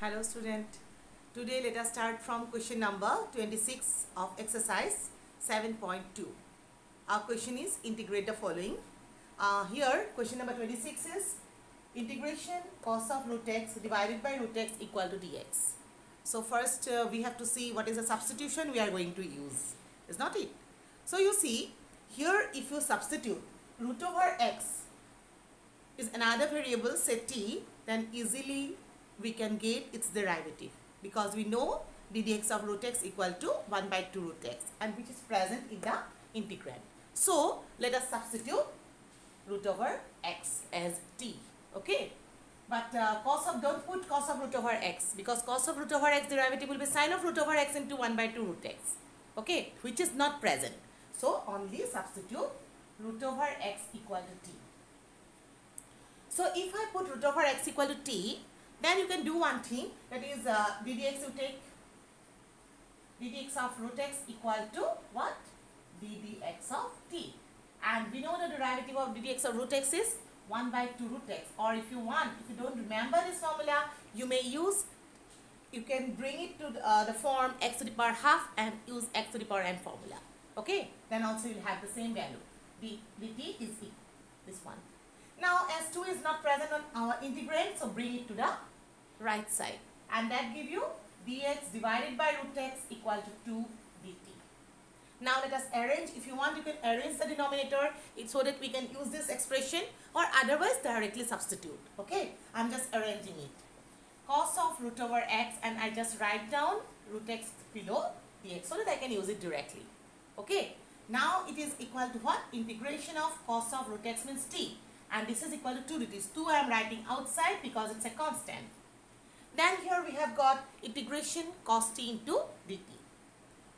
Hello student. Today let us start from question number 26 of exercise 7.2. Our question is integrate the following. Here question number 26 is integration cos of root x divided by root x equal to dx. So first we have to see what is the substitution we are going to use. Is not it? So you see here if you substitute root over x is another variable say t, then easily we can get its derivative because we know ddx of root x equal to 1 by 2 root x and which is present in the integrand. So let us substitute root over x as t. Okay, but don't put cos of root over x because cos of root over x derivative will be sine of root over x into 1 by 2 root x. Okay, which is not present. So only substitute root over x equal to t. So if I put root over x equal to t, then you can do one thing, that is ddx, you take ddx of root x equal to what? ddx of t. And we know the derivative of ddx of root x is 1 by 2 root x. Or if you don't remember this formula, you can bring it to the form x to the power half and use x to the power n formula. Okay, then also you'll have the same value. dt is this one. Now as 2 is not present on our integrand, so bring it to the right side and that give you dx divided by root x equal to 2 dt. Now let us arrange. If you want, you can arrange the denominator so that we can use this expression, or otherwise directly substitute. Okay, I'm just arranging it. Cos of root over x, and I just write down root x below dx so that I can use it directly. Okay, now it is equal to what? Integration of cos of root x means t. And this is equal to 2 dt. 2 I am writing outside because it's a constant. Then here we have got integration cos t into dt.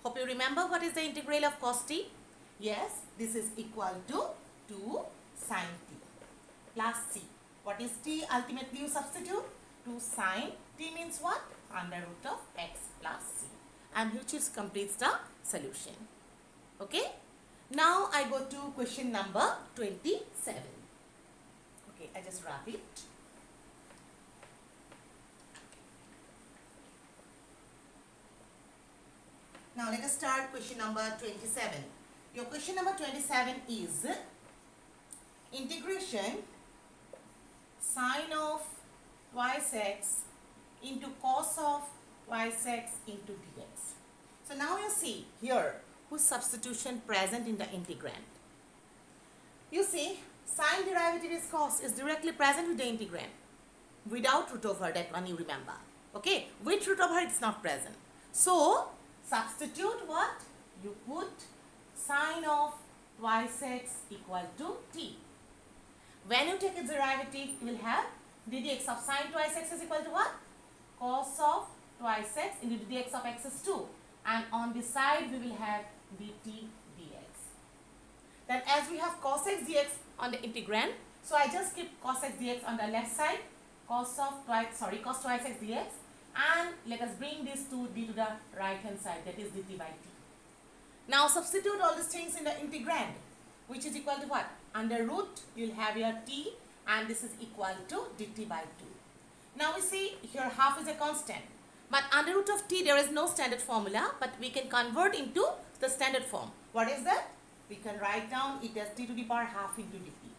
Hope you remember what is the integral of cos t. Yes, this is equal to 2 sin t plus c. What is t? Ultimately you substitute 2 sin t means what? Under root of x plus c, and which is completes the solution. Okay. Now I go to question number 27. Okay, I just wrap it. Now let us start question number 27. Your question number 27 is integration sine of twice x into cos of twice x into dx. So now you see here whose substitution present in the integrand. You see sine derivative is cos is directly present with the integrand without root over, that one you remember. Okay, with root over it's not present. So substitute what? You put sine of twice x equal to t. When you take its derivative, you will have ddx of sine twice x is equal to what? Cos of twice x into ddx of x is 2. And on the side we will have dt dx. Then as we have cos x dx on the integrand, so I just keep cos x dx on the left side, cos twice x dx, and let us bring this to d to the right hand side, that is dt by t. Now substitute all these things in the integrand, which is equal to what? Under root you will have your t, and this is equal to dt by 2. Now we see here half is a constant, but under root of t there is no standard formula, but we can convert into the standard form. What is that? We can write down it as t to the power half into dt,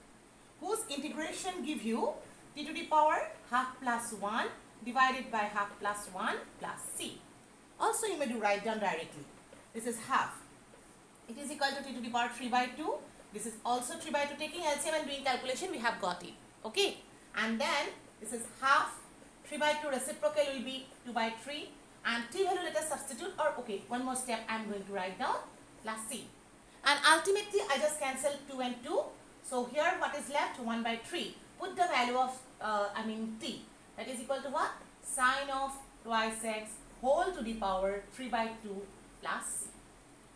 whose integration give you t to the power half plus 1 divided by half plus 1 plus c. Also you may do write down directly. This is half. It is equal to t to the power 3 by 2. This is also 3 by 2. Taking LCM and doing calculation, we have got it. Okay. And then this is half. 3 by 2 reciprocal will be 2 by 3. And t value let us substitute, or okay, one more step I am going to write down plus c. And ultimately I just cancel 2 and 2. So here what is left? 1 by 3. Put the value of t. That is equal to what? Sine of twice x whole to the power 3 by 2 plus c,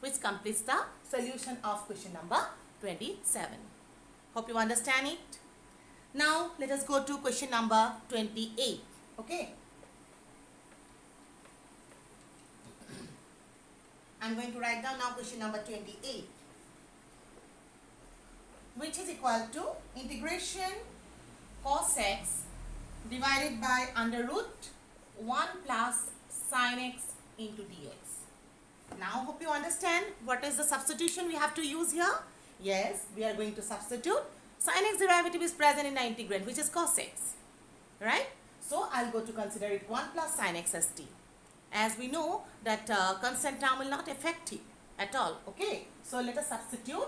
which completes the solution of question number 27. Hope you understand it. Now let us go to question number 28. Okay. I'm going to write down now question number 28, which is equal to integration cos x divided by under root 1 plus sin x into dx. Now hope you understand what is the substitution we have to use here. Yes, we are going to substitute. Sin x derivative is present in the integrand, which is cos x, right? So I'll go to consider it 1 plus sin x as t. As we know that constant term will not affect t at all. Okay, so let us substitute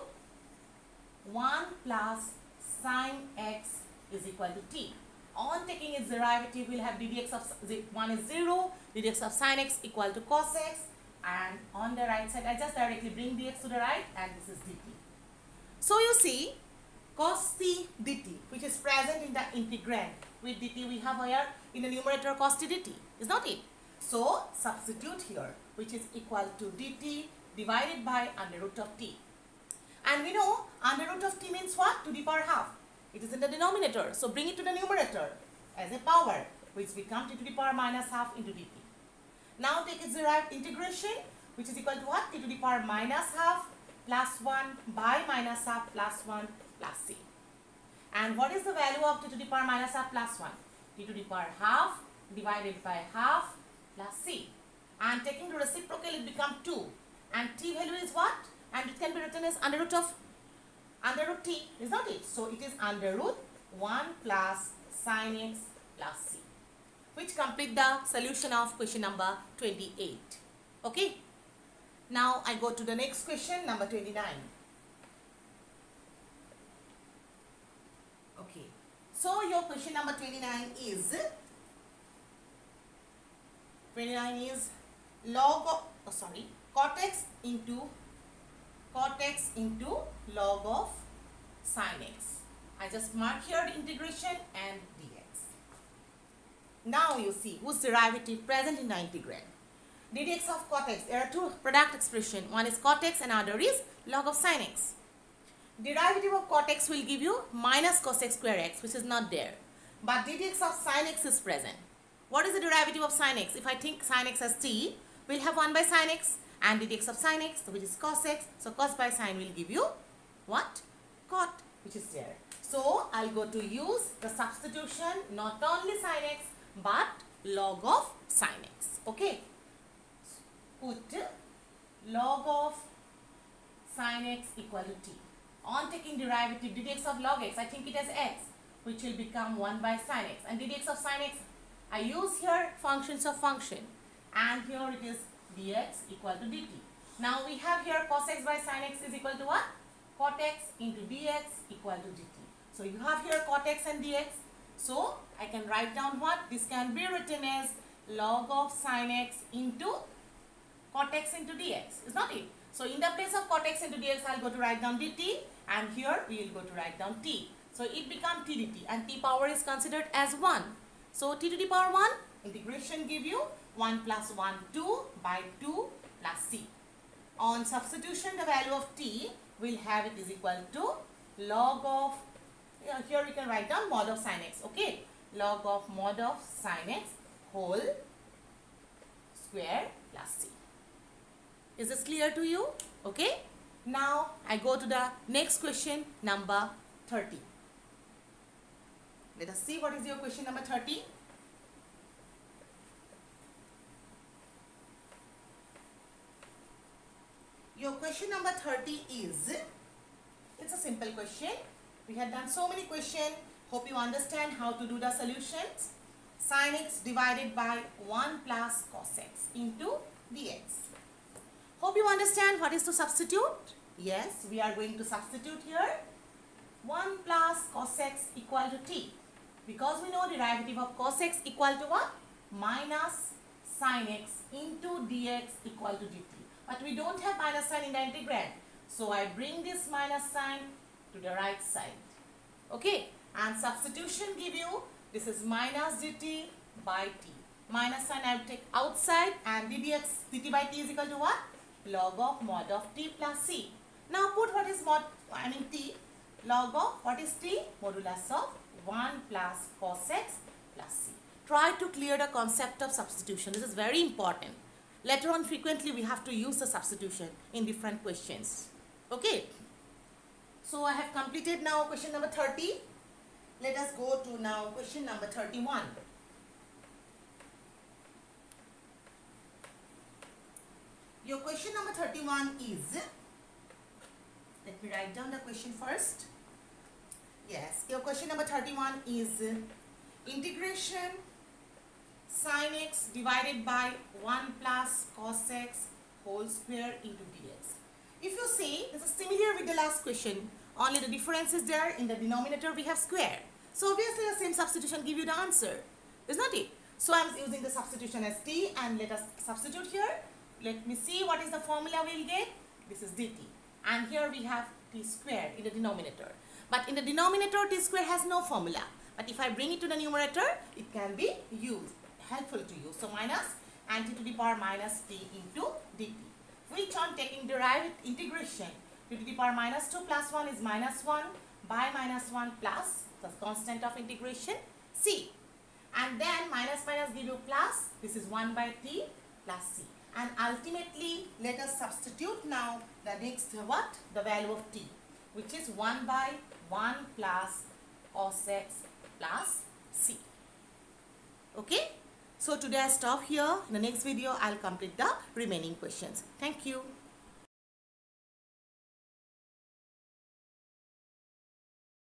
1 plus sin x is equal to t. On taking its derivative, we'll have ddx of 1 is 0, ddx of sin x equal to cos x, and on the right side, I just directly bring dx to the right, and this is dt. So you see, cos t dt, which is present in the integrand. With dt, we have here in the numerator cos t dt, is not it? So substitute here, which is equal to dt divided by under root of t. And we know under root of t means what? To the power half. It is in the denominator. So bring it to the numerator as a power, which becomes t to the power minus half into dt. Now take its derived integration, which is equal to what? T to the power minus half plus 1 by minus half plus 1 plus c. And what is the value of t to the power minus half plus 1? T to the power half divided by half plus c. And taking the reciprocal, it becomes 2. And t value is what? And it can be written as under root t, is not it? So it is under root 1 plus sin x plus c, which complete the solution of question number 28. Okay. Now I go to the next question, number 29. Okay. So your question number 29 is log of, cot x into log of sin x. I just mark here the integration and dx. Now you see whose derivative present in the integrand. Ddx of cot x, there are two product expression. One is cot x and other is log of sin x. Derivative of cot x will give you minus cos x square x, which is not there. But ddx of sin x is present. What is the derivative of sin x? If I think sin x as t, we'll have 1 by sin x and ddx of sin x, which is cos x. So cos by sin will give you what? Cot, which is there. So I'll go to use the substitution, not only sin x but log of sin x. Okay. Put log of sin x equal to t. On taking derivative, ddx of log x, I think it as x, which will become 1 by sin x. And ddx of sin x, I use here functions of function. And here it is dx equal to dt. Now we have here cos x by sin x is equal to what? Cot x into dx equal to dt. So you have here cot x and dx. So I can write down what? This can be written as log of sin x into cot x into dx. Is not it? So in the place of cot x into dx, I'll go to write down dt, and here we will go to write down t. So it becomes t dt, and t power is considered as 1. So t to the power 1, integration give you 1 plus 1, 2 by 2 plus c. On substitution, the value of t will have it is equal to log of, here we can write down mod of sin x, okay? Log of mod of sin x whole square plus c. Is this clear to you? Okay. Now I go to the next question, number 30. Let us see what is your question number 30. Your question number 30 is, it's a simple question. We have done so many questions. Hope you understand how to do the solutions. Sin x divided by 1 plus cos x into dx. Hope you understand what is to substitute. Yes, we are going to substitute here 1 plus cos x equal to t. Because we know derivative of cos x equal to what? Minus sin x into dx equal to dt. But we don't have minus sign in the integrand. So I bring this minus sign to the right side. Okay. And substitution give you, this is minus dt by t. Minus sign I will take outside, and dt by t is equal to what? Log of mod of t plus c. Now put what is t. Log of what is t? Modulus of 1 plus cos x plus c. Try to clear the concept of substitution. This is very important. Later on, frequently we have to use the substitution in different questions. Okay. So I have completed now question number 30. Let us go to now question number 31. Your question number 31 is, let me write down the question first. Yes, your question number 31 is integration sin x divided by 1 plus cos x whole square into dx. If you see, this is similar with the last question, only the difference is there in the denominator we have square. So obviously the same substitution give you the answer, is not it? So I am using the substitution as t, and let us substitute here. Let me see what is the formula we will get. This is dt, and here we have t square in the denominator. But in the denominator, t square has no formula. But if I bring it to the numerator, it can be used, helpful to you. So minus and t to the power minus t into dt. Which on taking derived integration, t to the power minus 2 plus 1 is minus 1 by minus 1 plus the constant of integration c. And then minus minus give you plus, this is 1 by t plus c. And ultimately, let us substitute now the next what? The value of t, which is 1 by 1 plus cos x plus c. Okay? So today I stop here. In the next video, I'll complete the remaining questions. Thank you.